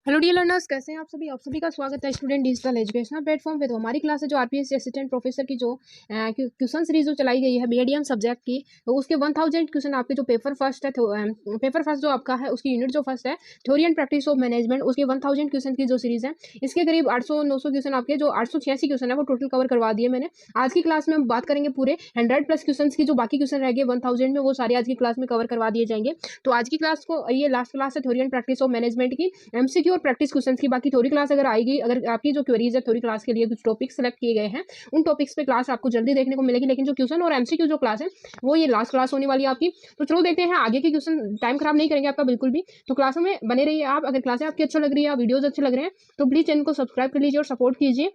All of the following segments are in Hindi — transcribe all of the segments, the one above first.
हेलो डियर लर्नर्स, कैसे हैं आप सभी का स्वागत है स्टूडेंट डिजिटल एजुकेशनल प्लेटफॉर्म पे। तो हमारी क्लास है जो आरपीएससी असिस्टेंट प्रोफेसर की जो क्वेश्चन सीरीज जो चलाई गई है बीएडीएम सब्जेक्ट की, तो उसके 1000 क्वेश्चन आपके जो पेपर फर्स्ट है, पेपर फर्स्ट जो आपका है उसकी यूनिट जो फर्स्ट है theory and practice of management, उसके 1000 क्वेश्चन की जो सीरीज है इसके करीब 800-900 क्वेश्चन आपके जो 886 क्वेश्चन है वो टोटल कवर करवा दिए मैंने। आज की क्लास में हम बात करेंगे पूरे 100+ क्वेश्चन की, जो बाकी क्वेश्चन रह गए 1000 में वो सारे आज की क्लास में कवर करवा दिए जाएंगे। तो आज की क्लास को ये लास्ट क्लास है theory and practice of management की, एमसीक्यू और प्रैक्टिस क्वेश्चंस की। बाकी थ्योरी क्लास अगर आएगी, अगर आपकी जो क्वेरीज है थ्योरी क्लास के लिए कुछ टॉपिक सेलेक्ट किए गए हैं, उन टॉपिक्स पे क्लास आपको जल्दी देखने को मिलेगी, लेकिन जो क्वेश्चन और एमसीक्यू जो क्लास है वो ये लास्ट क्लास होने वाली है आपकी। तो चलो देखते हैं आगे के क्वेश्चन, टाइम खराब नहीं करेंगे आपका बिल्कुल भी। तो क्लासों में बने रहिए आप। अगर क्लासें आपकी अच्छी लग रही है, वीडियोज अच्छे लग रहे हैं, तो प्लीज चैनल को सब्सक्राइब कर लीजिए और सपोर्ट कीजिए।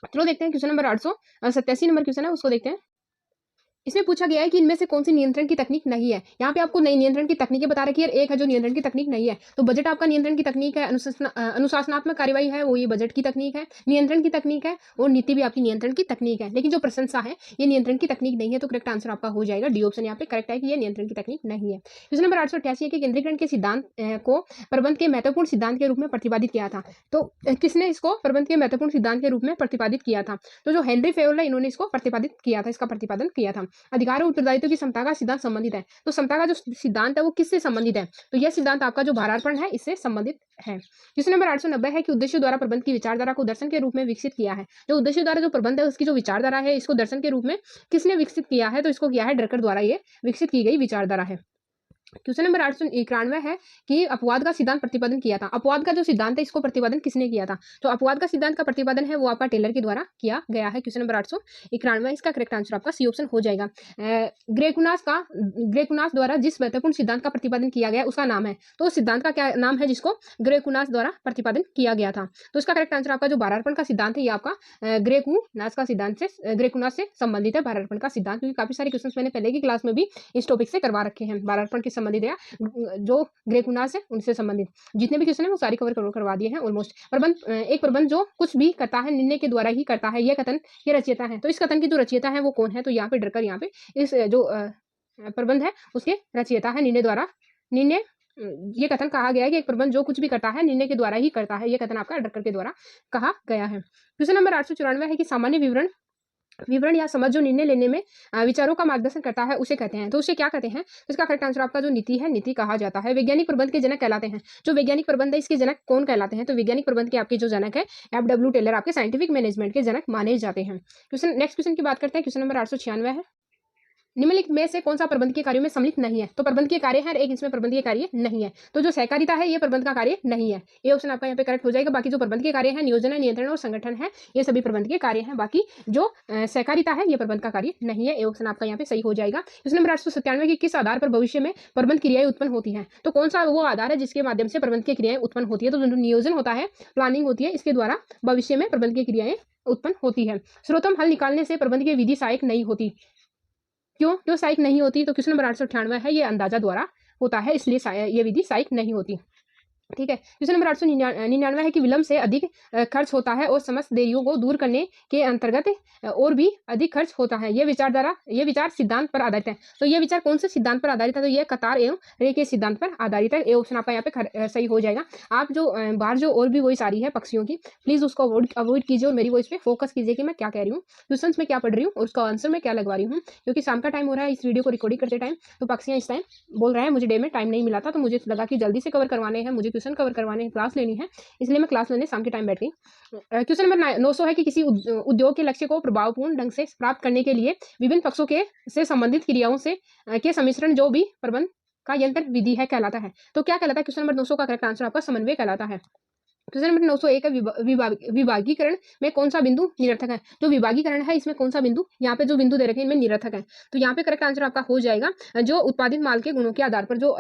चलो देखते हैं क्वेश्चन नंबर 887 नंबर क्वेश्चन है, उसको देखते हैं। इसमें पूछा गया है कि इनमें से कौन सी नियंत्रण की तकनीक नहीं है। यहाँ पे आपको नई नियंत्रण की तकनीकें बता रखी है, एक है जो नियंत्रण की तकनीक नहीं है। तो बजट आपका नियंत्रण की तकनीक है, अनुशासनात्मक कार्यवाही है वो ये बजट की तकनीक है, नियंत्रण की तकनीक है, और नीति भी आपकी नियंत्रण की तकनीक है। लेकिन जो प्रशंसा है ये नियंत्रण की तकनीक नहीं है। तो करेक्ट आंसर आपका हो जाएगा डी ऑप्शन। यहाँ पे करेक्ट है कि ये नियंत्रण की तकनीक नहीं है। क्वेश्चन नंबर 888 है कि केंद्रीकरण के सिद्धांत को प्रबंध के महत्वपूर्ण सिद्धांत के रूप में प्रतिपादित किया था। तो किसने इसको प्रबंध के महत्वपूर्ण सिद्धांत के रूप में प्रतिपादित किया था? तो जो हेनरी फेयोल है इन्होंने इसको प्रतिपादित किया था, इसका प्रतिपादन किया था। अधिकार और उत्तरदायित्व की समता का सिद्धांत संबंधित है। तो समता का जो सिद्धांत है वो किससे संबंधित है? तो यह सिद्धांत आपका जो भारार्पण है इससे संबंधित है। क्वेश्चन नंबर 890 है कि उद्देश्य द्वारा प्रबंध की विचारधारा को दर्शन के रूप में विकसित किया है। जो उद्देश्य द्वारा जो प्रबंध है उसकी जो विचारधारा है इसको दर्शन के रूप में किसने विकसित किया है? तो इसको किया है ड्रकर द्वारा, ये विकसित की गई विचारधारा है। क्वेश्चन नंबर 891 है कि अपवाद का सिद्धांत प्रतिपादन किया था। अपवाद का जो सिद्धांत है इसको प्रतिपादन किसने किया था? तो अपवाद का सिद्धांत का प्रतिपादन है वो आपका टेलर के द्वारा किया गया है। क्वेश्चन नंबर 891, इसका करेक्ट आंसर आपका सी ऑप्शन हो जाएगा। ग्रेकुनास द्वारा जिस महत्वपूर्ण सिद्धांत का प्रतिपादन किया गया उसका नाम है, तो सिद्धांत का क्या नाम है जिसको ग्रेकुनास द्वारा प्रतिपादन किया गया था? तो इसका करेक्ट आंसर आपका जो भारार्पण का सिद्धांत है ये आपका ग्रेकुनास का सिद्धांत से, ग्रेकुनास से संबंधित है भारार्पण का सिद्धांत, क्योंकि काफी सारे क्वेश्चन मैंने पहले की क्लास में भी इस टॉपिक से करवा रखे हैं। भारार्पण के संबंधित या जो ग्रेकुनास है उनसे संबंधित जितने भी क्वेश्चन है वो सारी कवर करवा दिए हैं ऑलमोस्ट। प्रबंध, एक प्रबंध जो कुछ भी करता है निर्णय के द्वारा ही करता है, यह कथन के रचयिता है। तो इस कथन की जो रचयिता है वो कौन है? तो यहाँ पे ड्रकर, यहाँ पे इस जो प्रबंध है उसके रचयिता है, निर्णय ये कथन कहा गया है कि एक प्रबंध जो कुछ भी करता है निर्णय के द्वारा ही करता है, ये कथन आपका ड्रकर के द्वारा कहा गया है। क्वेश्चन नंबर 894 है कि सामान्य विवरण या समझ जो निर्णय लेने में विचारों का मार्गदर्शन करता है उसे कहते हैं। तो उसे क्या कहते हैं? तो इसका करेक्ट आंसर आपका जो नीति है, नीति कहा जाता है। वैज्ञानिक प्रबंध के जनक कहलाते हैं। जो वैज्ञानिक प्रबंध है इसके जनक कौन कहलाते हैं? तो वैज्ञानिक प्रबंध के आपके जो जनक है FW टेलर आपके साइंटिफिक मैनेजमेंट के जनक माने जाते हैं। नेक्स्ट क्वेश्चन की बात करते हैं। क्वेश्चन नंबर 896 है, निम्नलिखित में से कौन सा प्रबंधकीय कार्यों में सम्मिलित नहीं है? तो प्रबंधकीय कार्य है, एक इसमें प्रबंधकीय कार्य नहीं है। तो जो सहकारिता है ये प्रबंध का कार्य नहीं है, ये ऑप्शन आपका यहाँ पे करेक्ट हो जाएगा। बाकी जो प्रबंधकीय कार्य है, नियोजन है, नियंत्रण और संगठन है, ये सभी प्रबंधकीय कार्य हैं। बाकी जो सहकारिता है ये प्रबंध का कार्य नहीं है, ये ऑप्शन आपका यहाँ पे सही हो जाएगा। क्वेश्चन नंबर 897 की किस आधार पर भविष्य में प्रबंध क्रियाएं उत्पन्न होती है? तो कौन सा वो आधार है जिसके माध्यम से प्रबंध की क्रियाएं उत्पन्न होती है? तो जो नियोजन होता है, प्लानिंग होती है, इसके द्वारा भविष्य में प्रबंध की क्रियाएं उत्पन्न होती है। सर्वोत्तम हल निकालने से प्रबंध की विधि सहायक नहीं होती। क्यों सहायक नहीं होती? तो क्वेश्चन नंबर 898 है ये अंदाजा द्वारा होता है, इसलिए ये विधि सहायक नहीं होती। ठीक है। क्वेश्चन नंबर 899 है कि विलंब से अधिक खर्च होता है और समस्त देरियों को दूर करने के अंतर्गत और भी अधिक खर्च होता है। ये विचार सिद्धांत पर आधारित है। तो ये विचार कौन से सिद्धांत पर आधारित है? तो ये कतार एवं रे के सिद्धांत पर आधारित है। ये ऑप्शन आपका यहाँ पे सही हो जाएगा। आप जो बाहर जो और भी वॉइस आ रही है पक्षियों की, प्लीज उसको अवॉइड कीजिए और मेरी वॉइस पे फोकस कीजिए कि मैं क्या कह रही हूँ, क्वेश्चन में क्या पढ़ रही हूँ और उसका आंसर मैं क्या लगवा रही हूँ। क्योंकि शाम का टाइम हो रहा है, इस वीडियो को रिकॉर्डिंग करते टाइम तो पक्षियाँ इस टाइम बोल रहे हैं, मुझे डे में टाइम नहीं मिला था, तो मुझे लगा कि जल्दी से कवर करवाने हैं, मुझे क्वेश्चन कवर करवाने हैं, क्लास लेनी है, इसलिए मैं क्लास लेने शाम के टाइम बैठ गई। क्वेश्चन नंबर 900 है कि किसी उद्योग के लक्ष्य को प्रभावपूर्ण ढंग से प्राप्त करने के लिए विभिन्न पक्षों के से संबंधित क्रियाओं से के सम्मिश्रण जो भी प्रबंध का यंत्र विधि है कहलाता है। तो क्या कहलाता है? क्वेश्चन नंबर 900 का करेक्ट आंसर आपका समन्वय कहलाता है। क्वेश्चन नंबर 901 है विभागीकरण में कौन सा बिंदु निरर्थक है? जो विभागीकरण है इसमें कौन सा बिंदु, यहाँ पे जो बिंदु दे रखे हैं इनमें निरर्थक है। तो यहाँ पे करेक्ट आंसर आपका हो जाएगा जो उत्पादित माल के गुणों के आधार पर जो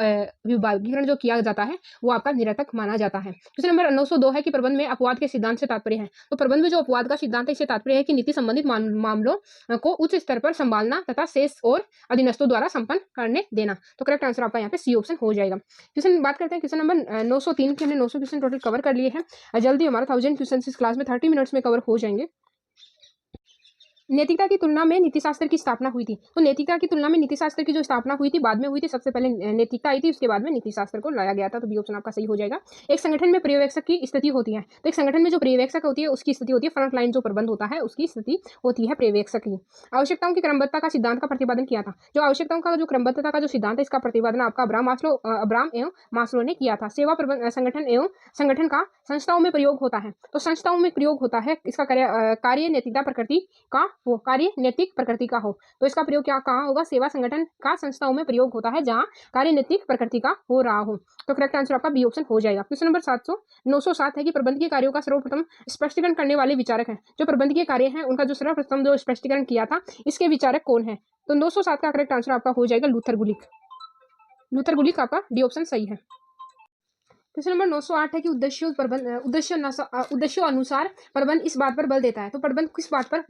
विभागीकरण जो किया जाता है वो आपका निरर्थक माना जाता है। क्वेश्चन नंबर 902 है कि प्रबंध में अपवाद के सिद्धांत से तात्पर्य है। तो प्रबंध में जो अपवाद का सिद्धांत है इससे तात्पर्य है कि नीति संबंधित मामलों को उच्च स्तर पर संभालना तथा शेष और अधीनस्थों द्वारा संपन्न करने देना। तो करेक्ट आंसर आपका यहाँ पे सी ऑप्शन हो जाएगा। क्वेश्चन बात करते हैं क्वेश्चन नंबर 903 के, हमने 900 क्वेश्चन टोटल कवर कर लिए हैं। जल्दी हमारा 1000 क्वेश्चन इस क्लास में 30 मिनट्स में कवर हो जाएंगे। नैतिकता की तुलना में नीतिशास्त्र की स्थापना हुई थी। तो नैतिकता की तुलना में नीतिशास्त्र की जो स्थापना हुई थी बाद में हुई थी। सबसे पहले नैतिकता आई थी, उसके बाद में नीतिशास्त्र को लाया गया था। तो बी ऑप्शन आपका सही हो जाएगा। एक संगठन में पर्यवेक्षक की स्थिति होती है। तो एक संगठन में जो पर्यवेक्षक होती है उसकी स्थिति होती है, फ्रंट लाइन जो प्रबंध होता है उसकी स्थिति होती है पर्यवेक्षक की। आवश्यकताओं की क्रमबद्धता का सिद्धांत का प्रतिपादन किया था। जो आवश्यकताओं का जो क्रमबद्धता का जो सिद्धांत है इसका प्रतिपादन आपका अब्राम एवं मास्लो ने किया था। सेवा संगठन एवं संगठन का संस्थाओं में प्रयोग होता है। तो संस्थाओं में प्रयोग होता है, इसका कार्य नैतिकता प्रकृति का हो, कार्य नैतिक प्रकृति का हो। तो इसका प्रयोग क्या कहाँ होगा? सेवा संगठन का संस्थाओं में प्रयोग होता है जहां कार्य नैतिक प्रकृति का हो रहा हो। तो करेक्ट आंसर आपका बी ऑप्शन हो जाएगा। क्वेश्चन नंबर 907 है कि प्रबंधकीय कार्यों का सर्वप्रथम स्पष्टीकरण करने वाले विचारक हैं। जो प्रबंधकीय कार्य है उनका जो सर्वप्रथम जो स्पष्टीकरण किया था इसके विचारक कौन है? तो 907 का करेक्ट आंसर आपका हो जाएगा लूथर गुलिक। लूथर गुलिक आपका डी ऑप्शन सही है। क्वेश्चन नंबर 908 है कि उद्देश्यों अनुसार प्रबंध इस बात पर बल देता है। तो प्रबंध किस बात पर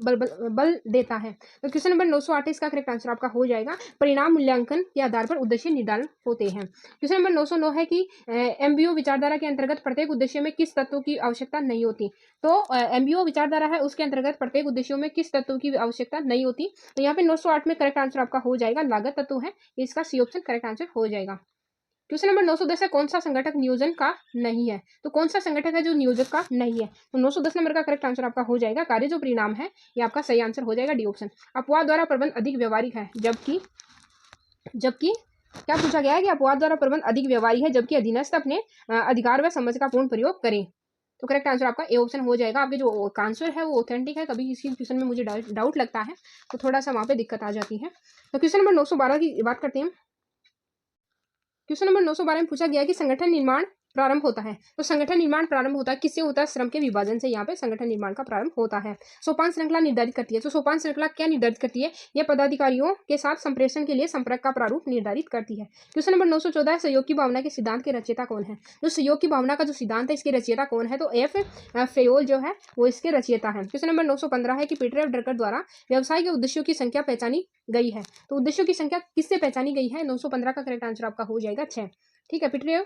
बल देता है? तो क्वेश्चन नंबर 908 है, इसका करेक्ट आंसर आपका हो जाएगा परिणाम मूल्यांकन के आधार पर उद्देश्य निर्धारण होते हैं। क्वेश्चन नंबर 909 है कि एमबीओ विचारधारा के अंतर्गत प्रत्येक उद्देश्य में किस तत्व की आवश्यकता नहीं होती? तो एमबीओ विचारधारा है उसके अंतर्गत प्रत्येक उद्देश्यों में किस तत्व की आवश्यकता नहीं होती? तो यहाँ पे 908 में करेक्ट आंसर आपका हो जाएगा लागत तत्व है, इसका सी ऑप्शन करेक्ट आंसर हो जाएगा। क्वेश्चन नंबर 910 है कौन सा संगठक नियोजन का नहीं है? तो कौन सा संगठक है जो नियोजक का नहीं है? तो 910 नंबर का करेक्ट आंसर आपका हो जाएगा कार्य जो परिणाम है, ये आपका सही आंसर हो जाएगा डी ऑप्शन। अपवाद द्वारा प्रबंध अधिक व्यवहारिक है, जबकि क्या पूछा गया है कि अपवाद द्वारा प्रबंध अधिक व्यवहारिक है जबकि अधीनस्थ अपने अधिकार व समझ का पूर्ण प्रयोग करें। तो करेक्ट आंसर आपका ए ऑप्शन हो जाएगा। आपके जो आंसर है वो ऑथेंटिक है, कभी किसी क्वेश्चन में मुझे डाउट लगता है तो थोड़ा सा वहाँ पे दिक्कत आ जाती है। तो क्वेश्चन नंबर 912 की बात करते हैं। क्वेश्चन नंबर 912 में पूछा गया कि संगठन निर्माण प्रारंभ होता है। तो संगठन निर्माण प्रारंभ होता है किससे होता है? श्रम के विभाजन से यहाँ पे संगठन निर्माण का प्रारंभ होता है। सोपान श्रृंखला निर्धारित करती है। तो सोपान श्रृंखला क्या निर्धारित करती है? यह पदाधिकारियों के साथ संप्रेषण के लिए संपर्क का प्रारूप निर्धारित करती है। क्वेश्चन नंबर 914 सहयोग की भावना के सिद्धांत के रचयिता कौन है? जो सहयोग की भावना का जो सिद्धांत है इसके रचयिता कौन है? तो एफ फेयोल जो है वो इसके रचयिता है। क्वेश्चन नंबर 915 है कि पीटर एफ ड्रकर द्वारा व्यवसाय के उद्देश्यों की संख्या पहचानी गई है। तो उद्देश्यों की संख्या किससे पहचानी गई है? 915 का करेक्ट आंसर आपका हो जाएगा 6। ठीक है पीटर।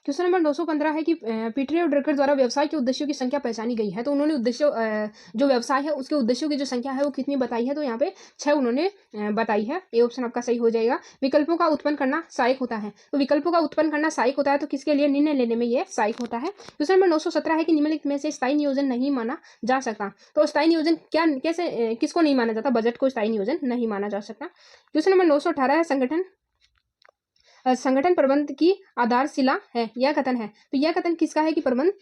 क्वेश्चन नंबर 915 है कि पीटर और ड्रकर द्वारा व्यवसाय के उद्देश्यों की संख्या पहचानी गई है। तो उन्होंने उद्देश्य जो व्यवसाय है उसके उद्देश्यों की जो संख्या है वो कितनी बताई है? तो यहाँ पे 6 उन्होंने बताई है। ए ऑप्शन आपका सही हो जाएगा। विकल्पों का उत्पन्न करना सहायक होता है। तो विकल्पों का उत्पन्न करना सहायक होता है तो किसके लिए? निर्णय लेने में ये सहायक होता है। क्वेश्चन नंबर 917 है कि निम्नलिखित में से स्थायी नियोजन नहीं माना जा सकता। तो स्थायी नियोजन कैसे किसको नहीं माना जाता? बजट को स्थायी नियोजन नहीं माना जा सकता। क्वेश्चन नंबर 918 है संगठन प्रबंध की आधारशिला है, यह कथन है। तो यह कथन किसका है कि प्रबंध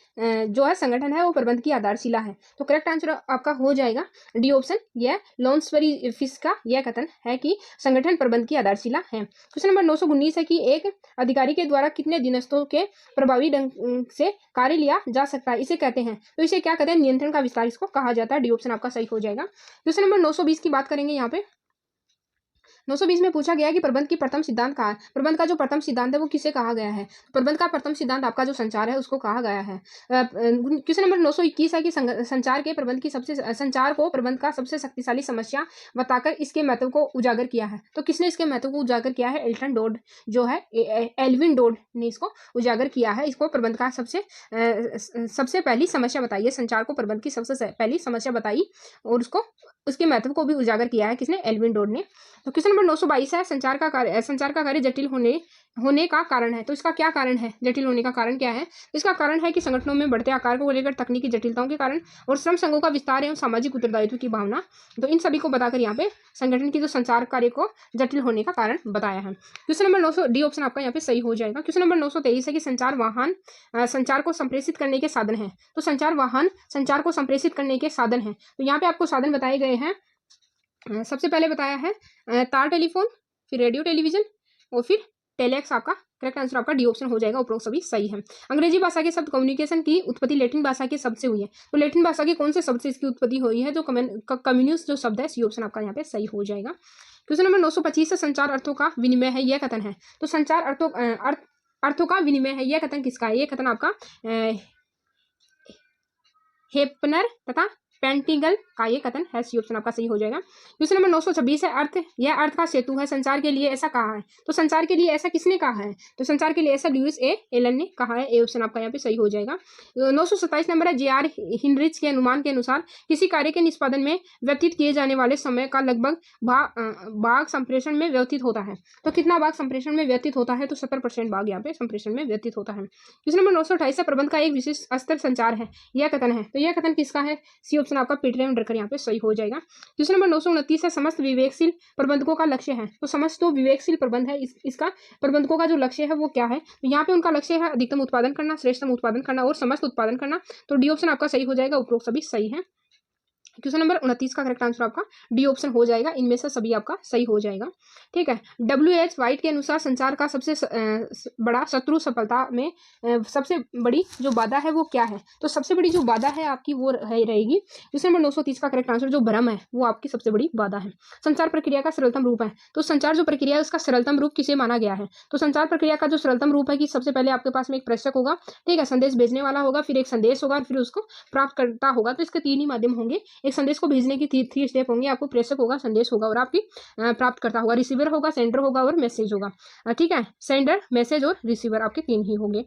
जो है संगठन है वो प्रबंध की आधारशिला है। तो करेक्ट आंसर आपका हो जाएगा डी ऑप्शन। यह लॉन्सबरी फिश का यह कथन है कि संगठन प्रबंध की आधारशिला है। क्वेश्चन नंबर 919 है कि एक अधिकारी के द्वारा कितने दिनस्थों के प्रभावी ढंग से कार्य लिया जा सकता है, इसे कहते हैं। तो इसे क्या कहते हैं? नियंत्रण का विस्तार इसको कहा जाता है। डी ऑप्शन आपका सही हो जाएगा। क्वेश्चन नंबर 920 की बात करेंगे। यहाँ पे 920 में पूछा गया है कि प्रबंध की प्रथम सिद्धांत कहा है। प्रबंध का जो प्रथम सिद्धांत है वो किसे कहा गया है? प्रबंध का प्रथम सिद्धांत आपका जो संचार है उसको कहा गया है। क्वेश्चन नंबर 921 है कि संचार को प्रबंध का सबसे शक्तिशाली समस्या बताकर इसके महत्व को उजागर किया है। तो किसने इसके महत्व को उजागर किया है? एल्टन डोड जो है, एल्विन डोड ने इसको उजागर किया है। इसको प्रबंध का सबसे पहली समस्या बताई है। संचार को प्रबंध की सबसे पहली समस्या बताई और उसके महत्व को भी उजागर किया है किसने? एल्विन डोड ने। तो क्वेश्चन नंबर 922 है संचार का कार्य जटिल होने का कारण है। तो इसका क्या कारण है? जटिल होने का कारण क्या है? तो इसका कारण है कि संगठनों में बढ़ते आकार को लेकर तकनीकी जटिलताओं के कारण और श्रम संघों का विस्तार एवं सामाजिक उत्तरदायित्व की भावना। तो इन सभी को बताकर यहाँ पे संगठन की जो संचार कार्य को जटिल होने का कारण बताया है। क्वेश्चन नंबर 900 डी ऑप्शन आपका यहाँ पे सही हो जाएगा। क्वेश्चन नंबर 923 है कि संचार वाहन संचार को संप्रेषित करने के साधन है। तो संचार वाहन संचार को संप्रेषित करने के साधन है। तो यहाँ पे आपको साधन बताए गए हैं। सबसे पहले बताया है तार टेलीफोन, फिर रेडियो टेलीविजन और फिर टेलेक्स। आपका करेक्ट आंसर आपका डी ऑप्शन हो जाएगा। उपरोक्त सभी सही है। अंग्रेजी भाषा के शब्द कम्युनिकेशन की उत्पत्ति लैटिन भाषा के शब्द से हुई है। तो लैटिन भाषा के कौन से शब्द से इसकी उत्पत्ति हुई है? जो कम्युनिस्ट जो शब्द है, सी ऑप्शन आपका यहाँ पे सही हो जाएगा। क्वेश्चन नंबर 925 से संचार अर्थों का विनिमय है, यह कथन है। तो संचार अर्थों का विनिमय है, यह कथन किसका है? यह कथन आपका हेपनर तथा पेंटिगल का ये कथन है, सी ऑप्शन आपका सही हो जाएगा। क्वेश्चन नंबर 926 है अर्थ, यह अर्थ का सेतु है संचार के लिए, ऐसा कहा है। तो संचार के लिए ऐसा किसने कहा है? तो संचार के लिए ऐसा ल्यूइस ए एलन ने कहा है, ए ऑप्शन आपका यहाँ पे सही हो जाएगा। 927 नंबर है जे.आर. हिनरिच के अनुमान के अनुसार किसी कार्य के निष्पादन में व्यतीत किए जाने वाले समय का लगभग भाग संप्रेषण में व्यतीत होता है। तो कितना भाग संप्रेषण में व्यतीत होता है? तो 70% भाग यहाँ पे संप्रेषण में व्यतीत होता है। क्वेश्चन नंबर 928 है प्रबंध का एक विशेष स्तर संचार है, यह कथन है। तो यह कथन किसका है? सी ऑप्शन आपका पीटर एम ड्रकर यहाँ पे सही हो जाएगा। क्वेश्चन नंबर 929 है समस्त विवेकशील प्रबंधकों का लक्ष्य है। तो समस्त तो विवेकशील प्रबंध है, इसका प्रबंधकों का जो लक्ष्य है वो क्या है? तो यहाँ पे उनका लक्ष्य है अधिकतम उत्पादन करना, श्रेष्ठतम उत्पादन करना और समस्त उत्पादन करना। तो डी ऑप्शन आपका सही हो जाएगा, उपरोक्त सभी सही है। क्वेश्चन नंबर 29 का करेक्ट आंसर आपका डी ऑप्शन हो जाएगा, इनमें से सभी आपका सही हो जाएगा। ठीक है, डब्ल्यू.एच. वाइट के अनुसार संचार का सबसे बड़ा शत्रु सफलता में सबसे बड़ी जो बाधा है वो क्या है? तो सबसे बड़ी जो बाधा है आपकी वो रहेगी। क्वेश्चन नंबर 930 का करेक्ट आंसर जो भ्रम है वो आपकी सबसे बड़ी बाधा है। संचार प्रक्रिया का सरलतम रूप है। तो संचार जो प्रक्रिया है उसका सरलतम रूप किसे माना गया है? तो संचार प्रक्रिया का जो सरलतम रूप है कि सबसे पहले आपके पास में एक प्रेषक होगा, ठीक है, संदेश भेजने वाला होगा, फिर एक संदेश होगा, फिर उसको प्राप्त करता होगा। तो इसके 3 ही माध्यम होंगे। एक संदेश को भेजने की 3 स्टेप होंगे, आपको प्रेषक होगा, संदेश होगा और आपकी प्राप्त करता होगा, रिसीवर होगा, सेंडर होगा और मैसेज होगा। ठीक है, सेंडर, मैसेज और रिसीवर आपके 3 ही होंगे।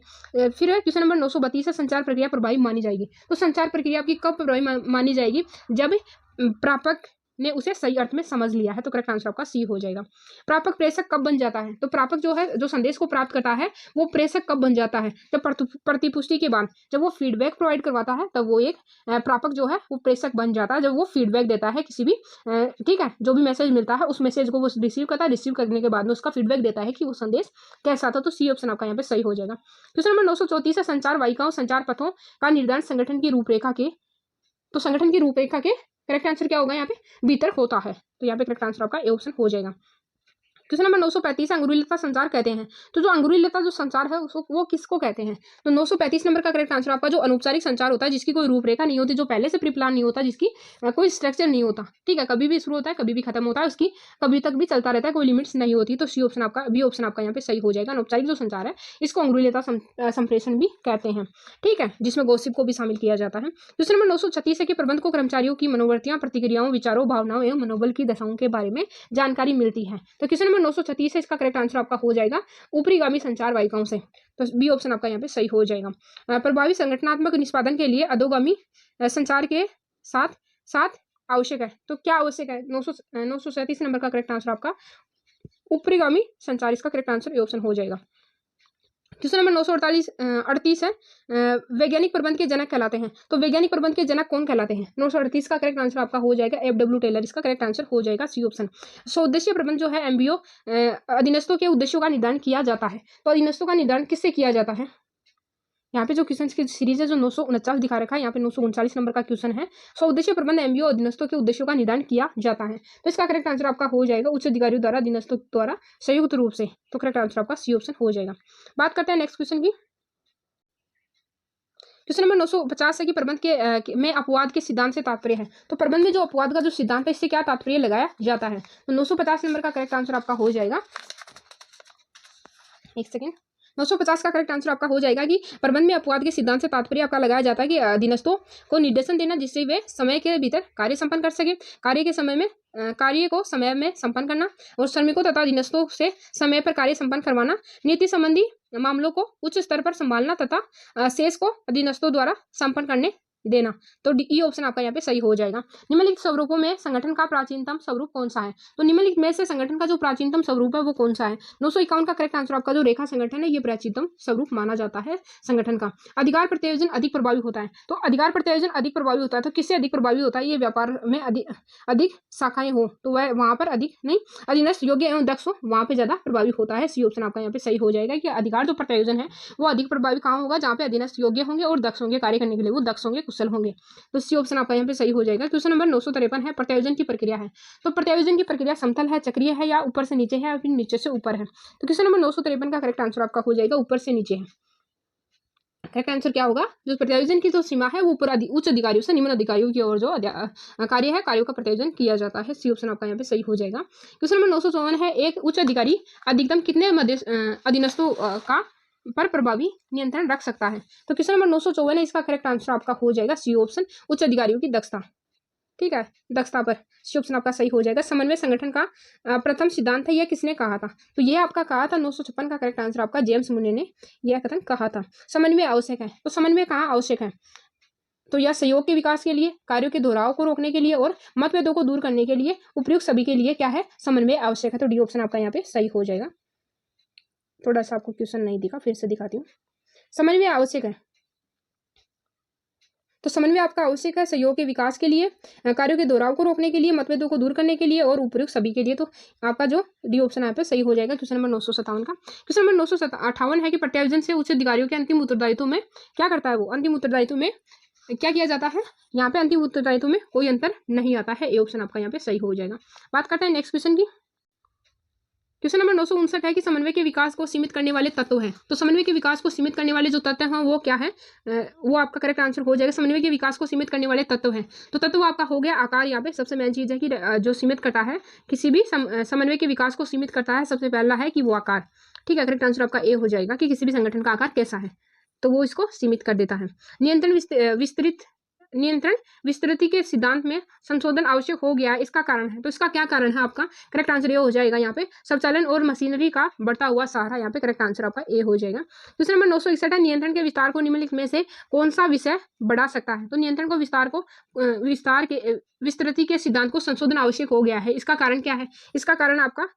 फिर क्वेश्चन नंबर 932 है संचार प्रक्रिया प्रभावी मानी जाएगी। तो संचार प्रक्रिया आपकी कब प्रभावी मानी जाएगी? जब प्रापक ने उसे सही अर्थ में समझ लिया है। तो करेक्ट आंसर आपका सी हो जाएगा। प्रापक प्रेषक कब बन जाता है? तो प्रापक जो है जो संदेश को प्राप्त करता है वो प्रेषक कब बन जाता है? जब प्रतिपुष्टि के बाद जब वो फीडबैक प्रोवाइड करवाता है तब वो एक प्रापक जो है वो प्रेषक बन जाता है। जब वो फीडबैक देता है किसी भी ठीक है जो भी मैसेज मिलता है उस मैसेज को वो रिसीव करता है, रिसीव करने के बाद में उसका फीडबैक देता है कि वो संदेश कैसा था। तो सी ऑप्शन आपका यहाँ पे सही हो जाएगा। क्वेश्चन नंबर 934 है संचार वाहिकाओं संचार पथों का निर्धारण संगठन की रूपरेखा के, तो संगठन की रूपरेखा के करेक्ट आंसर क्या होगा यहाँ पे? भीतर होता है। तो यहाँ पे करेक्ट आंसर आपका ए ऑप्शन हो जाएगा। क्वेश्चन नंबर 935 अंगुलीलता संचार कहते हैं। तो जो अंगुलीलता जो संचार है उसको वो किसको कहते हैं? तो 935 नंबर का करेक्ट आंसर आपका जो अनौपचारिक संचार होता है जिसकी कोई रूपरेखा नहीं होती, जो पहले से प्री प्लान नहीं होता, जिसकी कोई स्ट्रक्चर नहीं होता, ठीक है, कभी भी शुरू होता है कभी भी खत्म होता है, उसकी कभी तक भी चलता रहता है, कोई लिमिट्स नहीं होती। तो सी ऑप्शन आपका बी ऑप्शन आपका यहाँ पे सही हो जाएगा। अनौपचारिक जो संचार है इसको अंगुलीलता संप्रेषण भी कहते हैं, ठीक है, जिसमें गॉसिप को भी शामिल किया जाता है। क्वेश्चन नंबर 936 है कि प्रबंध को कर्मचारियों की मनोवृत्तियां, प्रतिक्रियाओं, विचारों, भावनाओं एवं मनोबल की दशाओं के बारे में जानकारी मिलती है। तो क्वेश्चन नंबर 936 है, इसका करेक्ट आंसर आपका हो जाएगा ऊपरीगामी संचार वाहिकाओं से। तो बी ऑप्शन आपका यहाँ पे सही हो जाएगा। प्रभावी संगठनात्मक निष्पादन के लिए अधोगामी संचार के साथ साथ आवश्यक है। तो क्या आवश्यक है? 937 नंबर का करेक्ट आंसर आपका ऊपरीगामी संचार, इसका करेक्ट आंसर ए ऑप्शन हो जाएगा। क्वेश्चन नंबर 938 है वैज्ञानिक प्रबंध के जनक कहलाते हैं। तो वैज्ञानिक प्रबंध के जनक कौन कहलाते हैं? 938 का करेक्ट आंसर आपका हो जाएगा एफ.डब्ल्यू. टेलर, इसका करेक्ट आंसर हो जाएगा सी ऑप्शन। सो उद्देश्य प्रबंध जो है एमबीओ अधीनस्थों के उद्देश्यों का निर्धारण किया जाता है। तो अधीनस्थों का निर्धारण किससे किया जाता है? यहाँ पे जो क्वेश्चन की सीरीज है जो 949 दिखा रखा है, यहाँ पे 939 नंबर का क्वेश्चन है। सो उद्देश्य प्रबंध एमबीओ अधीनस्थों के उद्देश्यों का निर्धारण किया जाता है। तो इसका करेक्ट आंसर आपका हो जाएगा उच्च अधिकारियों द्वारा अधीनस्थों द्वारा संयुक्त रूप से। तो करेक्ट आंसर आपका सी ऑप्शन हो जाएगा। बात करते हैं नेक्स्ट क्वेश्चन की। क्वेश्चन नंबर 950 है कि प्रबंध के में अपवाद के सिद्धांत से तात्पर्य है। तो प्रबंध में जो अपवाद का जो सिद्धांत है इससे क्या तात्पर्य लगाया जाता है? तो 950 नंबर का करेक्ट आंसर आपका हो जाएगा, एक सेकेंड, 950 का करेक्ट आंसर आपका हो जाएगा कि प्रबंध में अपवाद के सिद्धांत से तात्पर्य आपका लगाया जाता है कि अधीनस्थों को निर्देशन देना जिससे वे समय के भीतर कार्य संपन्न कर सके, कार्य को समय में संपन्न करना और श्रमिकों तथा अधीनस्थों से समय पर कार्य संपन्न करवाना, नीति संबंधी मामलों को उच्च स्तर पर संभालना तथा शेष को अधीनस्थों द्वारा संपन्न करने देना। तो डी ऑप्शन आपका यहाँ पे सही हो जाएगा। निम्नलिखित स्वरूपों में संगठन का प्राचीनतम स्वरूप कौन सा है? तो निम्नलिखित में से संगठन का जो प्राचीनतम स्वरूप है वो कौन सा है? 951 का करेक्ट आंसर आपका जो रेखा संगठन है ये प्राचीनतम स्वरूप माना जाता है संगठन का। अधिकार प्रत्यायोजन अधिक प्रभावी होता है। तो अधिकार प्रत्यायोजन अधिक प्रभावी होता है तो किससे अधिक प्रभावी होता है? ये व्यापार में अधिक शाखाएं हो तो वह वहां पर अधिक नहीं, अधीनस्थ योग्य एवं दक्ष हो वहां पे ज्यादा प्रभावी होता है। सी ऑप्शन आपका यहाँ पे सही हो जाएगा कि अधिकार जो प्रत्यायोजन है वो अधिक प्रभावी कहाँ होगा? जहाँ पे अधीनस्थ योग्य होंगे और दक्ष होंगे, कार्य करने के लिए वो दक्ष होंगे, कुशल होंगे। तो सी ऑप्शन आपका यहाँ पे सही हो जाएगा। क्वेश्चन नंबर 953 है प्रत्यायोजन की प्रक्रिया है। तो प्रत्यायोजन की प्रक्रिया समतल है, चक्रीय है या ऊपर से नीचे है या फिर नीचे से ऊपर है? तो क्वेश्चन नंबर 953 का करेक्ट आंसर आपका हो जाएगा ऊपर से नीचे है। करेक्ट आंसर क्या होगा? जो प्रत्यायोजन की जो सीमा है वो ऊपर उच्च अधिकारियों से निम्न अधिकारियों की ओर जो कार्य है कार्यों का प्रत्यायोजन किया जाता है। सी ऑप्शन आपका यहाँ पे सही हो जाएगा। क्वेश्चन नंबर 954 है एक उच्च अधिकारी अधिकतम कितने अधीनस्थों का पर प्रभावी नियंत्रण रख सकता है? तो क्वेश्चन नंबर 954 है, इसका करेक्ट आंसर आपका हो जाएगा सी ऑप्शन उच्च अधिकारियों की दक्षता। ठीक है, दक्षता पर। सी ऑप्शन आपका सही हो जाएगा। समन्वय संगठन का प्रथम सिद्धांत है, यह किसने कहा था? तो ये आपका कहा था 956 का करेक्ट आंसर आपका जेम्स मुने ने यह कथन कहा था। समन्वय आवश्यक है, तो समन्वय कहाँ आवश्यक है? तो यह सहयोग के विकास के लिए, कार्यों के दोहराव को रोकने के लिए और मतभेदों को दूर करने के लिए, उपयुक्त सभी के लिए क्या है? समन्वय आवश्यक है। तो डी ऑप्शन आपका यहाँ पे सही हो जाएगा। थोड़ा सा आपको क्वेश्चन नहीं दिखा, फिर से दिखाती हूँ। समन्वय आवश्यक है, तो समन्वय आपका आवश्यक है सहयोग के विकास के लिए, कार्यों के दोहराव को रोकने के लिए, मतभेदों को दूर करने के लिए और उपयुक्त सभी के लिए। तो आपका जो डी ऑप्शन यहाँ पे सही हो जाएगा क्वेश्चन नंबर 957 का। क्वेश्चन नंबर 958 है कि प्रत्यायोजन से उच्च अधिकारियों के अंतिम उत्तरदायित्व में क्या करता है? वो अंतिम उत्तरदायित्व में क्या किया जाता है? यहाँ पे अंतिम उत्तरदायित्व में कोई अंतर नहीं आता है। ए ऑप्शन आपका यहाँ पे सही हो जाएगा। बात करते हैं नेक्स्ट क्वेश्चन की। क्वेश्चन नंबर 959 है कि समन्वय के विकास को सीमित करने वाले तत्व हैं। तो समन्वय के विकास को सीमित करने वाले जो तत्व हैं वो क्या है? वो आपका करेक्ट आंसर हो जाएगा। समन्वय के विकास को सीमित करने वाले तत्व हैं, तो तत्व आपका हो गया आकार। यहाँ पे सबसे मेन चीज है कि जो सीमित करता है किसी भी समन्वय के विकास को सीमित करता है, सबसे पहला है कि वो आकार। ठीक है, करेक्ट आंसर आपका ए हो जाएगा कि किसी भी संगठन का आकार कैसा है, तो वो इसको सीमित कर देता है। नियंत्रण विस्तृति के सिद्धांत में संशोधन आवश्यक हो गया, इसका कारण है। तो इसका क्या कारण है? आपका करेक्ट आंसर ये हो जाएगा यहाँ पे स्वचालन और मशीनरी का बढ़ता हुआ सहारा। यहाँ पे करेक्ट आंसर आपका ए हो जाएगा। क्वेश्चन नंबर 961 है नियंत्रण के विस्तार को निम्नलिखित में से कौन सा विषय बढ़ा सकता है? तो नियंत्रण को विस्तृति के सिद्धांत को संशोधन आवश्यक हो गया है, इसका कारण क्या है? इसका कारण आपका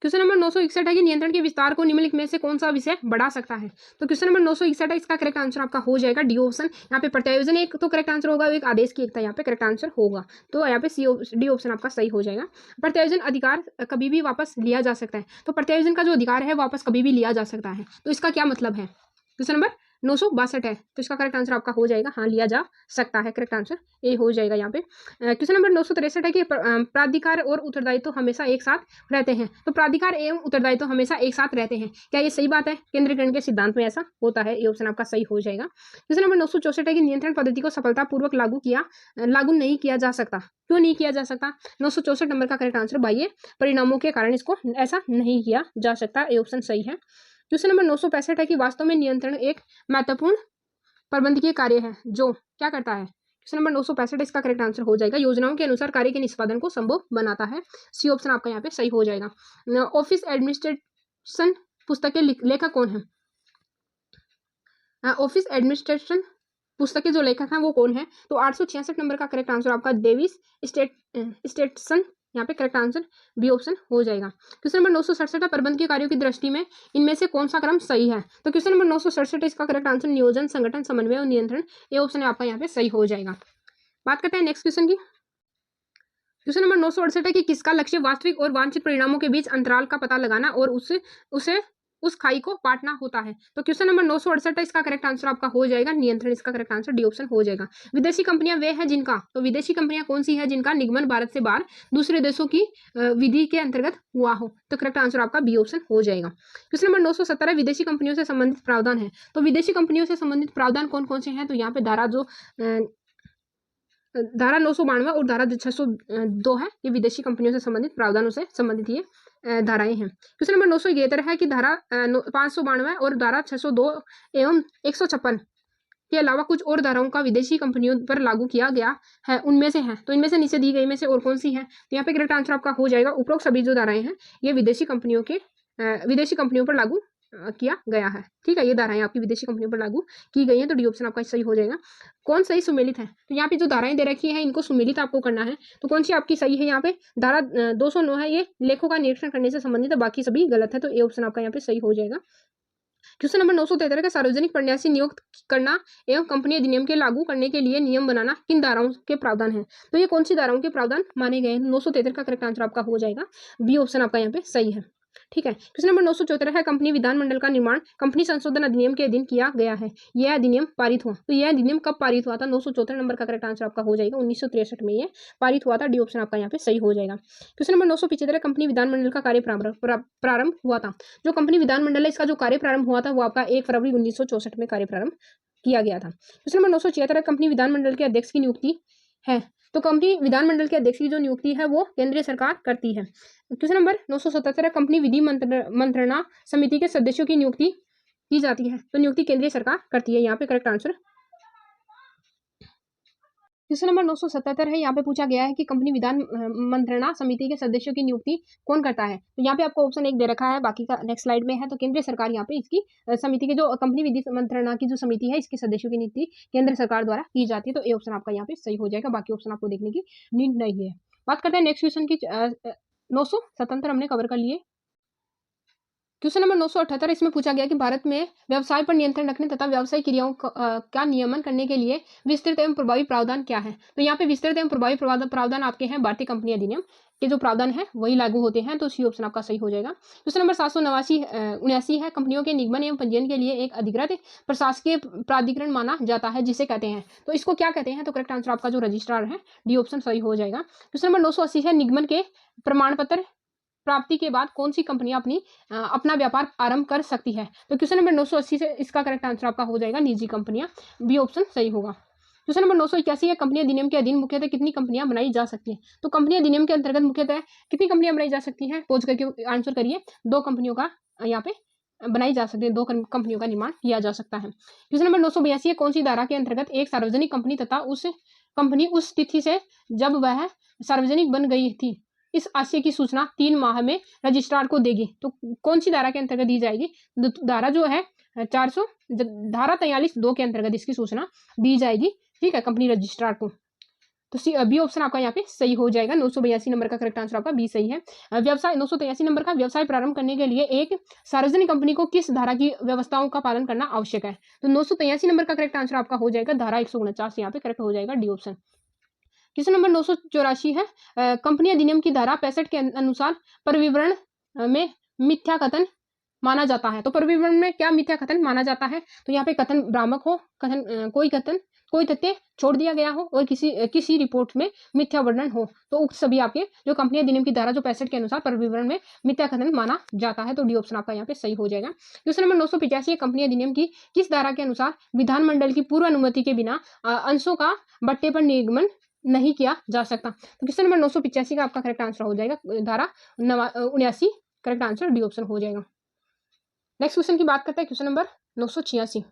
क्वेश्चन नंबर 961 है कि नियंत्रण के विस्तार को निम्नलिखित में से कौन सा विषय बढ़ा सकता है? तो क्वेश्चन नंबर 961 है, इसका करेक्ट आंसर आपका हो जाएगा डी ऑप्शन। यहाँ पे प्रत्यायोजन एक तो करेक्ट आंसर होगा, एक आदेश की एकता यहाँ पे करेक्ट आंसर होगा, तो यहाँ पे डी ऑप्शन आपका सही हो जाएगा। प्रत्यायोजन अधिकार कभी भी वापस लिया जा सकता है, तो प्रत्यायोजन का जो अधिकार है वापस कभी भी लिया जा सकता है, तो इसका क्या मतलब है? क्वेश्चन नंबर 962 है, तो इसका करेक्ट आंसर आपका हो जाएगा हाँ, लिया जा सकता है। करेक्ट आंसर ए हो जाएगा यहाँ पे। क्वेश्चन नंबर 963 है कि प्राधिकार और उत्तरदायित्व हमेशा एक साथ रहते हैं। तो प्राधिकार एवं उत्तरदायित्व हमेशा एक साथ रहते हैं, क्या ये सही बात है? केंद्रीकरण के सिद्धांत में ऐसा होता है। ये ऑप्शन आपका सही हो जाएगा। क्वेश्चन नंबर 964 है कि नियंत्रण पद्धति को सफलतापूर्वक लागू नहीं किया जा सकता। क्यों नहीं किया जा सकता? 964 नंबर का करेक्ट आंसर बाह्य परिणामों के कारण इसको ऐसा नहीं किया जा सकता। ये ऑप्शन सही है। क्वेश्चन नंबर 965 है कि वास्तव में नियंत्रण एक महत्वपूर्ण प्रबंधकीय कार्य है जो क्या करता है? क्वेश्चन नंबर 965 इसका करेक्ट आंसर हो जाएगा योजनाओं के अनुसार कार्य के निष्पादन को संभव बनाता है। सी ऑप्शन आपका यहाँ पे सही हो जाएगा। ऑफिस एडमिनिस्ट्रेशन पुस्तक के लेखक कौन है? ऑफिस एडमिनिस्ट्रेशन पुस्तक के जो लेखक हैं वो कौन है? तो 866 नंबर का करेक्ट आंसर आपका डेविस स्टेटसन, यहाँ पे करेक्ट आंसर बी ऑप्शन हो जाएगा। क्वेश्चन नंबर 967 प्रबंधकीय कार्यों की दृष्टि में इनमें से कौन सा क्रम सही है? तो क्वेश्चन नंबर 967 इसका करेक्ट आंसर नियोजन, संगठन, समन्वय और नियंत्रण, ये ऑप्शन आपका यहाँ पे सही हो जाएगा। बात करते हैं नेक्स्ट क्वेश्चन की। क्वेश्चन नंबर 968 है कि किसका लक्ष्य वास्तविक और वांछित परिणामों के बीच अंतराल का पता लगाना और उस खाई को पाटना होता है। तो क्वेश्चन नंबर 968 है, इसका करेक्ट आंसर आपका हो जाएगा नियंत्रण, इसका करेक्ट आंसर डी ऑप्शन हो जाएगा। विदेशी कंपनियां वे हैं जिनका, तो विदेशी कंपनियां कौन सी है जिनका निगमन भारत से बाहर दूसरे देशों की विधि के अंतर्गत हुआ हो? तो करेक्ट आंसर आपका बी ऑप्शन हो जाएगा। क्वेश्चन नंबर 970 विदेशी कंपनियों से संबंधित प्रावधान है। तो विदेशी कंपनियों से संबंधित प्रावधान कौन कौन से हैं? तो यहाँ पे धारा 992 और धारा 602 है, ये विदेशी कंपनियों से संबंधित प्रावधानों से संबंधित ये धाराएं हैं। क्वेश्चन नंबर 971 है कि धारा 592 और धारा 602 एवं 156 के अलावा कुछ और धाराओं का विदेशी कंपनियों पर लागू किया गया है, उनमें से है, तो इनमें से नीचे दी गई में से और कौन सी है? तो यहाँ पे करेक्ट आंसर आपका हो जाएगा उपरोक्त सभी जो धाराएं हैं ये विदेशी कंपनियों पर लागू किया गया है। ठीक है, ये धाराएं आपकी विदेशी कंपनियों पर लागू की गई हैं, तो डी ऑप्शन आपका सही हो जाएगा। कौन सही सुमेलित है? तो यहाँ पे जो धाराएं दे रखी है इनको सुमेलित आपको करना है, तो कौन सी आपकी सही है? यहाँ पे धारा 209 है, ये लेखों का निरीक्षण करने से संबंधित है, बाकी सभी गलत है, तो ए ऑप्शन आपका यहाँ पे सही हो जाएगा। क्वेश्चन नंबर 973 का सार्वजनिक प्रन्यासी नियुक्त करना एवं कंपनी अधिनियम के लागू करने के लिए नियम बनाना किन धाराओं के प्रावधान है? तो ये कौन सी धाराओं के प्रावधान माने गए हैं? 973 का करेक्ट आंसर आपका हो जाएगा बी ऑप्शन आपका यहाँ पे सही है। ठीक है, क्वेश्चन नंबर 974 है कंपनी विधानमंडल का निर्माण कंपनी संशोधन अधिनियम के अधीन किया गया है, यह अधिनियम पारित हुआ। तो यह अधिनियम कब पारित हुआ था? 974 नंबर का करेक्ट आंसर आपका हो जाएगा 1963 में ये पारित हुआ था। डी ऑप्शन आपका यहाँ पे सही हो जाएगा। क्वेश्चन नंबर 975 कंपनी विधानमंडल का कार्य प्रारंभ हुआ था। जो कंपनी विधानमंडल है इसका जो कार्य प्रारंभ हुआ था वो आपका 1 फरवरी 1964 में कार्य प्रारंभ किया गया था। क्वेश्चन नंबर 976 कंपनी विधानमंडल के अध्यक्ष की नियुक्ति है। तो कंपनी विधानमंडल के अध्यक्ष की जो नियुक्ति है वो केंद्रीय सरकार करती है। क्वेश्चन नंबर 977 कंपनी विधि मंत्रणा समिति के सदस्यों की नियुक्ति की जाती है, तो नियुक्ति केंद्रीय सरकार करती है। यहाँ पे करेक्ट आंसर क्वेश्चन नंबर 977 है। यहाँ पे पूछा गया है कि कंपनी विधान मंत्रणा समिति के सदस्यों की नियुक्ति कौन करता है। तो यहाँ पे आपको ऑप्शन 1 दे रखा है, बाकी का नेक्स्ट स्लाइड में है। तो केंद्रीय सरकार यहाँ पे इसकी समिति के जो कंपनी विधि मंत्रणा की जो समिति है, इसके सदस्यों की नियुक्ति केंद्र सरकार द्वारा की जाती है। तो ये ऑप्शन आपका यहाँ पे सही हो जाएगा, बाकी ऑप्शन आपको देखने की नीड नहीं है। बात करते हैं नेक्स्ट क्वेश्चन की। 977 हमने कवर कर लिए। क्वेश्चन नंबर 978 इसमें पूछा गया कि भारत में व्यवसाय पर नियंत्रण रखने तथा व्यवसायिक क्रियाओं का नियमन करने के लिए विस्तृत एवं प्रभावी प्रावधान क्या है। तो यहाँ पे विस्तृत एवं प्रभावी प्रावधान आपके हैं भारतीय कंपनी अधिनियम के जो प्रावधान है वही लागू होते हैं। तो सी ऑप्शन आपका सही हो जाएगा। क्वेश्चन नंबर 779 है। कंपनियों के निगमन एवं पंजीयन के लिए एक अधिकृत प्रशासकीय प्राधिकरण माना जाता है, जिसे कहते हैं। तो इसको क्या कहते हैं? तो करेक्ट आंसर आपका जो रजिस्ट्रार है, डी ऑप्शन सही हो जाएगा। क्वेश्चन नंबर 980 है। निगमन के प्रमाण पत्र प्राप्ति के बाद कौन सी कंपनी अपना व्यापार आरंभ कर सकती है। तो क्वेश्चन नंबर 980 से इसका करेक्ट आंसर आपका हो जाएगा निजी कंपनियां, बी ऑप्शन सही होगा। क्वेश्चन नंबर 981 है। कंपनी अधिनियम के अधीन मुख्यतः कितनी कंपनियां बनाई जा सकती हैं। तो कंपनी अधिनियम के अंतर्गत मुख्यतः कितनी कंपनियां बनाई जा सकती हैं? पोज करके आंसर करिए। 2 कंपनियों का यहाँ पे बनाई जा सकती है, 2 कंपनियों का निर्माण किया जा सकता है। क्वेश्चन नंबर 982 है। कौन सी धारा के अंतर्गत एक सार्वजनिक कंपनी तथा उस कंपनी उस तिथि से जब वह सार्वजनिक बन गई थी इस आशय की सूचना 3 माह में रजिस्ट्रार को देगी। तो कौन सी धारा के अंतर्गत दी जाएगी? धारा जो है 400 धारा 43(2) के अंतर्गत इसकी सूचना दी जाएगी, ठीक है, कंपनी रजिस्ट्रार को। तो बी ऑप्शन आपका यहाँ पे सही हो जाएगा। 982 नंबर का करेक्ट आंसर आपका बी सही है। व्यवसाय 983 नंबर का व्यवसाय प्रारंभ करने के लिए एक सार्वजनिक कंपनी को किस धारा की व्यवस्थाओं का पालन करना आवश्यक है। तो 983 नंबर का करेक्ट आंसर आपका हो जाएगा धारा 149, यहाँ पे करेक्ट हो जाएगा डी ऑप्शन। क्वेश्चन नंबर 984 है। कंपनी अधिनियम की धारा 65 के अनुसार परिविवरण में मिथ्या कथन माना जाता है। तो परिविवरण में क्या मिथ्या कथन माना जाता है? तो यहाँ पे कथन भ्रामक हो, कोई तथ्य छोड़ दिया गया हो और किसी रिपोर्ट में मिथ्या वर्णन हो, तो उक्त सभी आपके जो कंपनी अधिनियम की धारा जो 65 के अनुसार परिविवरण में मिथ्या कथन माना जाता है। तो डी ऑप्शन आपका यहाँ पे सही हो जाएगा। क्वेश्चन नंबर 985 कंपनी अधिनियम की किस धारा के अनुसार विधानमंडल की पूर्व अनुमति के बिना अंशों का बट्टे पर निगमन नहीं किया जा सकता। तो क्वेश्चन नंबर 985 का आपका करेक्ट आंसर हो जाएगा धारा 79, करेक्ट आंसर डी ऑप्शन हो जाएगा। नेक्स्ट क्वेश्चन की बात करते हैं। क्वेश्चन नंबर 986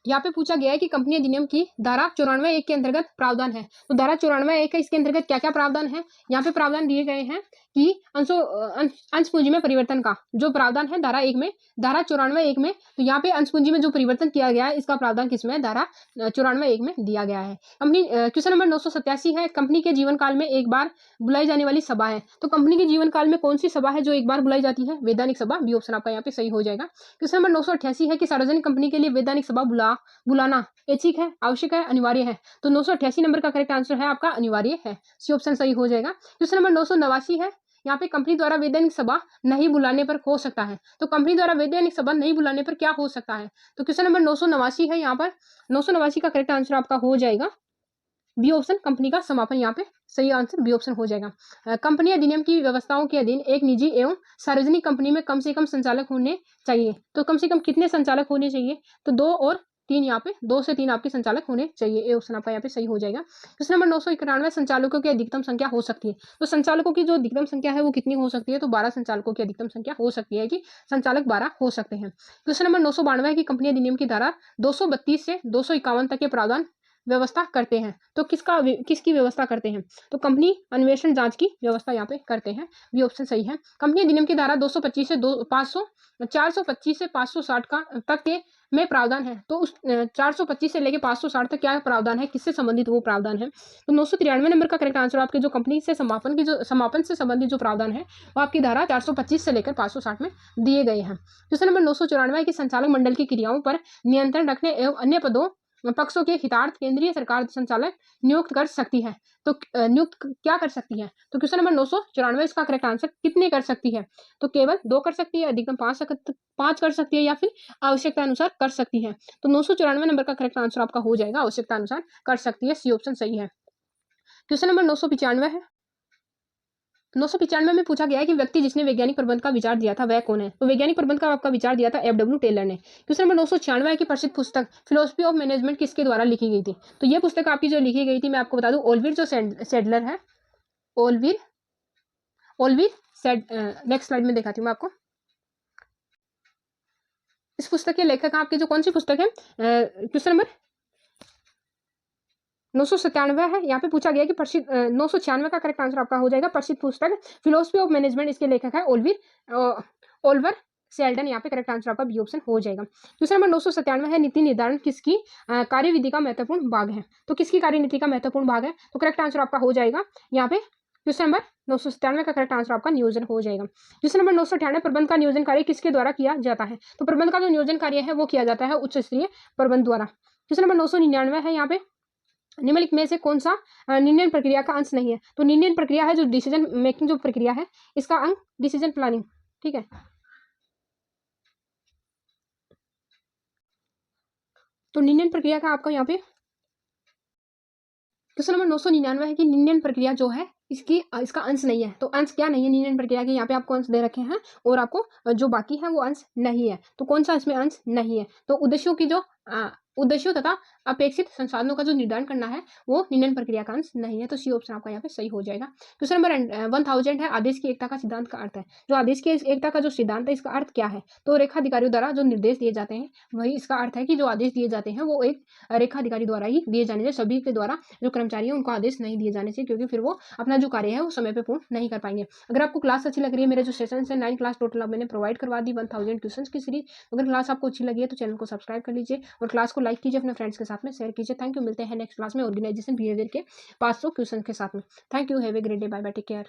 यहाँ पे पूछा गया है कि कंपनी अधिनियम की धारा 94(1) के अंतर्गत प्रावधान है। तो धारा 94(1) है, इसके अंतर्गत क्या क्या प्रावधान है? यहाँ पे प्रावधान दिए गए हैं कि अंश पूंजी में परिवर्तन का जो प्रावधान है धारा 1 में, धारा 94(1) में। तो यहाँ पे अंश पूंजी में जो परिवर्तन किया गया है इसका प्रावधान किसमें? धारा 94(1) में दिया गया है। कंपनी क्वेश्चन नंबर 987 है। कंपनी के जीवन काल में एक बार बुलाई जाने वाली सभा है। तो कंपनी के जीवन काल में कौन सी सभा है जो एक बार बुलाई जाती है? वैधानिक सभा, बी ऑप्शन आपका यहाँ पे सही हो जाएगा। क्वेश्चन नंबर 988 है कि सार्वजनिक कंपनी के लिए वैधानिक सभा बुलाना ऐच्छिक है, आवश्यक है, अनिवार्य है। तो 988 नंबर का करेक्ट आंसर है आपका अनिवार्य है, सी ऑप्शन सही हो जाएगा। क्वेश्चन नंबर 989 है। यहाँ पे कंपनी द्वारा वैधानिक सभा नहीं बुलाने पर हो सकता है। तो कंपनी द्वारा वैधानिक सभा नहीं बुलाने पर क्या हो सकता है? तो क्वेश्चन नंबर 989 है। यहाँ पर 989 का करेक्ट आंसर आपका हो जाएगा बी ऑप्शन, कंपनी का समापन। यहाँ पे सही आंसर बी ऑप्शन हो जाएगा। कंपनी अधिनियम की व्यवस्थाओं के अधीन एक निजी एवं सार्वजनिक कंपनी में कम से कम संचालक होने चाहिए। तो कम से कम कितने संचालक होने चाहिए? तो 2 और 3, यहाँ पे 2 से 3 आपके संचालक होने चाहिए। ए ऑप्शन आपका यहाँ पे सही हो जाएगा। क्वेश्चन नंबर 991 संचालकों की अधिकतम संख्या हो सकती है। तो संचालकों की जो अधिकतम संख्या है वो कितनी हो सकती है? तो 12 संचालकों की अधिकतम संख्या हो सकती है कि संचालक 12 हो सकते हैं। क्वेश्चन नंबर 992 है कि कंपनी अधिनियम की धारा 232 से 251 तक के प्रावधान व्यवस्था करते हैं। तो किसकी व्यवस्था करते हैं? तो कंपनी अन्वेषण जांच की व्यवस्था यहाँ पे करते हैं, बी ऑप्शन सही है। कंपनी अधिनियम की धारा 225 से 425 से 560 का तक के में प्रावधान है। तो उस 425 से लेके 560 तक क्या प्रावधान है, किससे संबंधित वो प्रावधान है? तो 993 नंबर का करेक्ट आंसर आपके जो कंपनी से समापन से संबंधित जो प्रावधान है वो आपकी धारा 425 से लेकर 560 में दिए गए हैं। क्वेश्चन नंबर 994 है कि संचालक मंडल की क्रियाओं पर नियंत्रण रखने एवं अन्य पक्षों के हितार्थ केंद्रीय सरकार संचालक नियुक्त कर सकती है। तो नियुक्त क्या कर सकती है? तो क्वेश्चन नंबर 994 इसका करेक्ट आंसर कितने कर सकती है? तो केवल 2 कर सकती है, अधिकतम 5 कर सकती है, या फिर आवश्यकता अनुसार कर सकती है। तो 994 नंबर का करेक्ट आंसर आपका हो जाएगा आवश्यकता अनुसार कर सकती है, सी ऑप्शन सही है। क्वेश्चन नंबर 995 है। 995 में पूछा गया है कि व्यक्ति जिसने वैज्ञानिक प्रबंध का विचार दिया था वह कौन है? तो वैज्ञानिक प्रबंध का आपका विचार दिया था एफ.डब्ल्यू. टेलर ने। क्वेश्चन नंबर 996 है कि प्रसिद्ध पुस्तक फिलोसफी ऑफ मैनेजमेंट किसके द्वारा लिखी गई थी? तो ये पुस्तक आपकी जो लिखी गई थी मैं आपको बता दूं ओल्विर जो सेडलर है, ओल्विर नेक्स्ट स्लाइड में दिखाती हूँ मैं आपको। इस पुस्तक के लेखक आपके जो कौन सी पुस्तक है? क्वेश्चन नंबर 997 है। यहाँ पे पूछा गया कि प्रसिद्ध 996 का करेक्ट आंसर आपका हो जाएगा प्रसिद्ध पुस्तक फिलोसफी ऑफ मैनेजमेंट, इसके लेखक है ओलिवर सेल्डन। यहाँ पे करेक्ट आंसर आपका बी ऑप्शन हो जाएगा। क्वेश्चन नंबर 997 है नीति निर्धारण किसकी कार्यविधि का महत्वपूर्ण भाग है। तो किसकी कार्यनीति का महत्वपूर्ण भाग है, तो करेक्ट आंसर आपका हो जाएगा यहाँ पे क्वेश्चन नंबर 997 का करेक्ट आंसर आपका नियोजन हो जाएगा। क्वेश्चन नंबर 998 प्रबंध का नियोजन कार्य किसके द्वारा किया जाता है। तो प्रबंध का जो नियोजन कार्य है वो किया जाता है उच्च स्तरीय प्रबंध द्वारा। क्वेश्चन नंबर 999 है यहाँ पे निम्नलिखित में से कौन सा निर्णय प्रक्रिया का अंश नहीं है। तो निर्णय प्रक्रिया है जो डिसीजन मेकिंग जो प्रक्रिया है इसका अंग डिसीजन प्लानिंग, ठीक है। तो निर्णय प्रक्रिया का आपका यहाँ पे क्वेश्चन नंबर 999 है कि निर्णय प्रक्रिया जो है इसका अंश नहीं है। तो अंश क्या नहीं है निर्णय प्रक्रिया के, यहाँ पे आपको अंश दे रखे हैं और आपको जो बाकी है वो अंश नहीं है। तो कौन सा इसमें अंश नहीं है, तो उद्देश्यों की जो उद्देश्यों तथा अपेक्षित संसाधनों का जो निर्धारण करना है वो निर्णय प्रक्रिया का अंश नहीं है। तो सी ऑप्शन आपका यहाँ पे सही हो जाएगा। क्वेश्चन नंबर 1000 है आदेश की एकता का सिद्धांत का अर्थ है। जो आदेश की एकता का जो सिद्धांत है इसका अर्थ क्या है, तो रेखाधिकारियों द्वारा जो निर्देश दिए जाते हैं वही इसका अर्थ है कि जो आदेश दिए जाते हैं वो एक रेखाधिकारी द्वारा ही दिए जाने चाहिए, सभी के द्वारा जो कर्मचारी है उनको आदेश नहीं दिए जाने चाहिए, क्योंकि फिर वो अपना जो कार्य है वो समय पे पूर्ण नहीं कर पाएंगे। अगर आपको क्लास अच्छी लग रही है, मेरे जो सेशन है 9 क्लास टोटल मैंने प्रोवाइड करवा दी 1000 क्वेश्चन की सीरीज। अगर क्लास आपको अच्छी लगी है तो चैनल को सब्सक्राइब कर लीजिए और क्लास को लाइक कीजिए, अपने फ्रेंड्स के साथ में शेयर कीजिए। थैंक यू, मिलते हैं नेक्स्ट क्लास में ऑर्गेनाइजेशन बिहेवियर के 500 क्वेश्चन के साथ में। Thank you, have a great day, bye bye, take care.